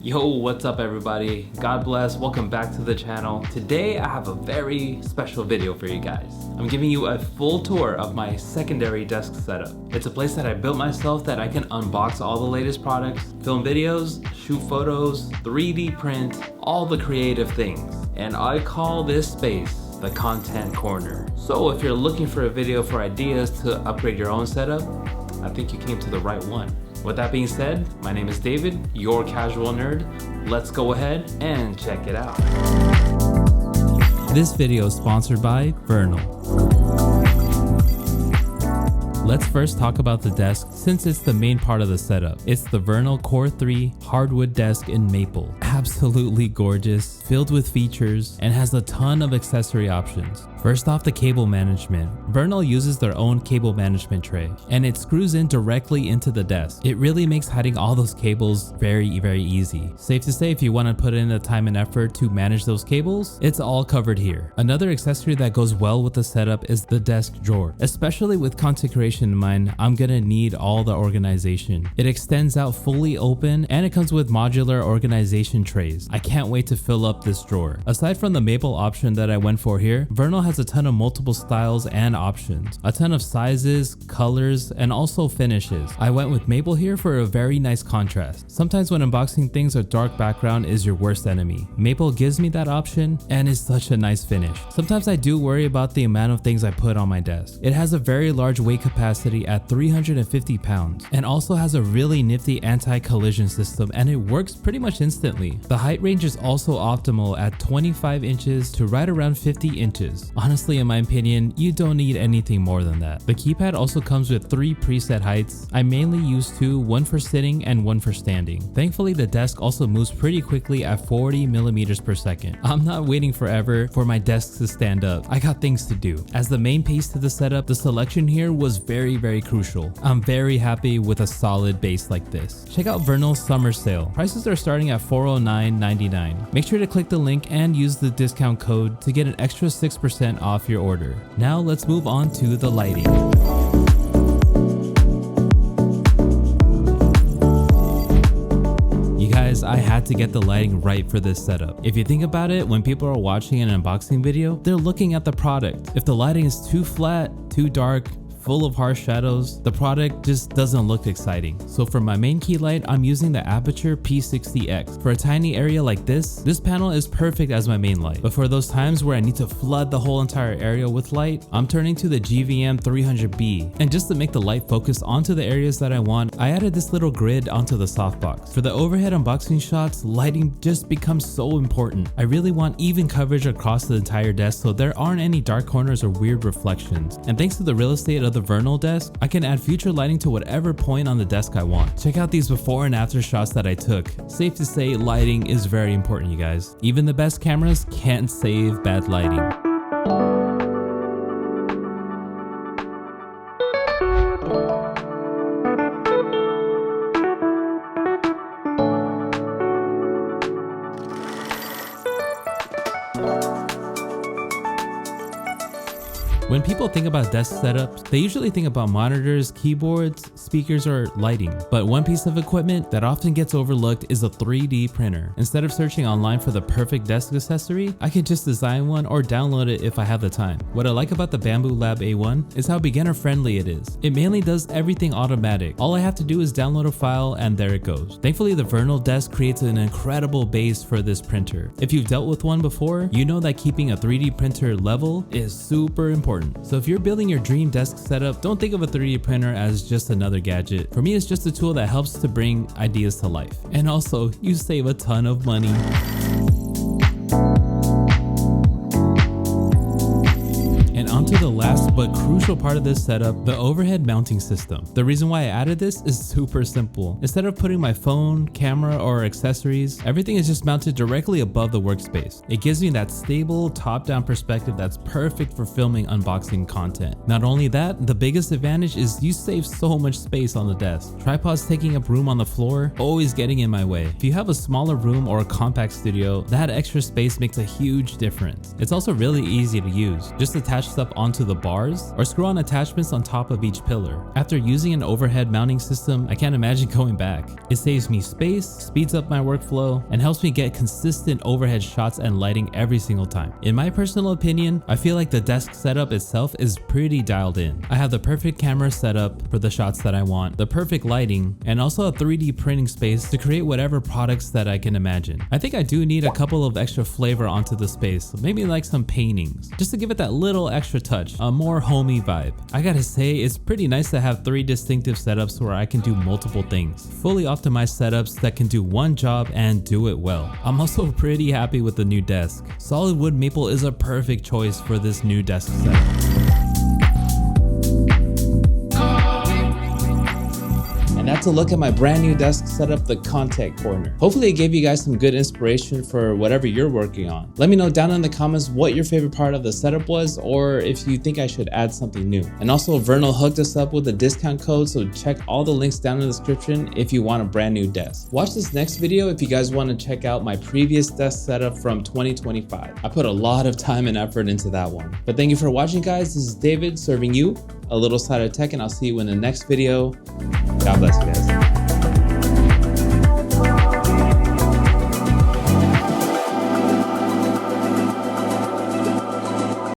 Yo, what's up everybody? God bless, welcome back to the channel. Today I have a very special video for you guys. I'm giving you a full tour of my secondary desk setup. It's a place that I built myself that I can unbox all the latest products, film videos, shoot photos, 3D print, all the creative things. And I call this space the content corner. So if you're looking for a video for ideas to upgrade your own setup, I think you came to the right one. With that being said, my name is David, your casual nerd. Let's go ahead and check it out. This video is sponsored by Vernal. Let's first talk about the desk since it's the main part of the setup. It's the Vernal Core 3 hardwood desk in maple. Absolutely gorgeous, filled with features, and has a ton of accessory options. First off, the cable management. Vernal uses their own cable management tray, and it screws in directly into the desk. It really makes hiding all those cables very easy. Safe to say, if you want to put in the time and effort to manage those cables, it's all covered here. Another accessory that goes well with the setup is the desk drawer. Especially with content creation in mind, I'm gonna need all the organization. It extends out fully open, and it comes with modular organization trays. I can't wait to fill up this drawer. Aside from the maple option that I went for here, Vernal has a ton of multiple styles and options, a ton of sizes, colors, and also finishes. I went with maple here for a very nice contrast. Sometimes when unboxing things, a dark background is your worst enemy. Maple gives me that option and is such a nice finish. Sometimes I do worry about the amount of things I put on my desk. It has a very large weight capacity at 350 pounds and also has a really nifty anti-collision system, and it works pretty much instantly. The height range is also optimal at 25 inches to right around 50 inches. Honestly, in my opinion, you don't need anything more than that. The keypad also comes with 3 preset heights. I mainly use 2, one for sitting and one for standing. Thankfully, the desk also moves pretty quickly at 40 millimeters per second. I'm not waiting forever for my desk to stand up. I got things to do. As the main piece to the setup, the selection here was very crucial. I'm very happy with a solid base like this. Check out Vernal's summer sale. Prices are starting at $409.99. Make sure to click the link and use the discount code to get an extra 6% off your order. Now let's move on to the lighting. You guys, I had to get the lighting right for this setup. If you think about it, when people are watching an unboxing video, they're looking at the product. If the lighting is too flat, too dark, full of harsh shadows, the product just doesn't look exciting. So for my main key light, I'm using the Aperture P60X. For a tiny area like this panel is perfect as my main light. But for those times where I need to flood the whole entire area with light, I'm turning to the GVM 300B. And just to make the light focus onto the areas that I want, I added this little grid onto the softbox. For the overhead unboxing shots, lighting just becomes so important. I really want even coverage across the entire desk so there aren't any dark corners or weird reflections. And thanks to the real estate of the Vernal desk, I can add future lighting to whatever point on the desk I want. Check out these before and after shots that I took. Safe to say, lighting is very important, you guys. Even the best cameras can't save bad lighting. When people think about desk setups, they usually think about monitors, keyboards, speakers, or lighting. But one piece of equipment that often gets overlooked is a 3D printer. Instead of searching online for the perfect desk accessory, I can just design one or download it if I have the time. What I like about the Bamboo Lab A1 is how beginner friendly it is. It mainly does everything automatic. All I have to do is download a file and there it goes. Thankfully, the Vernal desk creates an incredible base for this printer. If you've dealt with one before, you know that keeping a 3D printer level is super important. So if you're building your dream desk setup, don't think of a 3D printer as just another gadget. For me, it's just a tool that helps to bring ideas to life. And also, you save a ton of money. Onto the last but crucial part of this setup, the overhead mounting system. The reason why I added this is super simple. Instead of putting my phone, camera, or accessories, everything is just mounted directly above the workspace. It gives me that stable top-down perspective that's perfect for filming unboxing content. Not only that, the biggest advantage is you save so much space on the desk. Tripods taking up room on the floor, always getting in my way. If you have a smaller room or a compact studio, that extra space makes a huge difference. It's also really easy to use. Just attach stuff onto the bar bars or screw on attachments on top of each pillar. After using an overhead mounting system, I can't imagine going back. It saves me space, speeds up my workflow, and helps me get consistent overhead shots and lighting every single time. In my personal opinion, I feel like the desk setup itself is pretty dialed in. I have the perfect camera setup for the shots that I want, the perfect lighting, and also a 3D printing space to create whatever products that I can imagine. I think I do need a couple of extra flavor onto the space, maybe like some paintings, just to give it that little extra touch, a more homey vibe. I gotta say, it's pretty nice to have 3 distinctive setups where I can do multiple things. Fully optimized setups that can do one job and do it well. I'm also pretty happy with the new desk. Solid wood maple is a perfect choice for this new desk setup. And that's a look at my brand new desk setup, the contact corner. Hopefully it gave you guys some good inspiration for whatever you're working on. Let me know down in the comments what your favorite part of the setup was, or if you think I should add something new. And also Vernal hooked us up with a discount code, so check all the links down in the description if you want a brand new desk. Watch this next video if you guys want to check out my previous desk setup from 2025. I put a lot of time and effort into that one. But thank you for watching, guys. This is David serving you a little side of tech, and I'll see you in the next video. God bless you guys.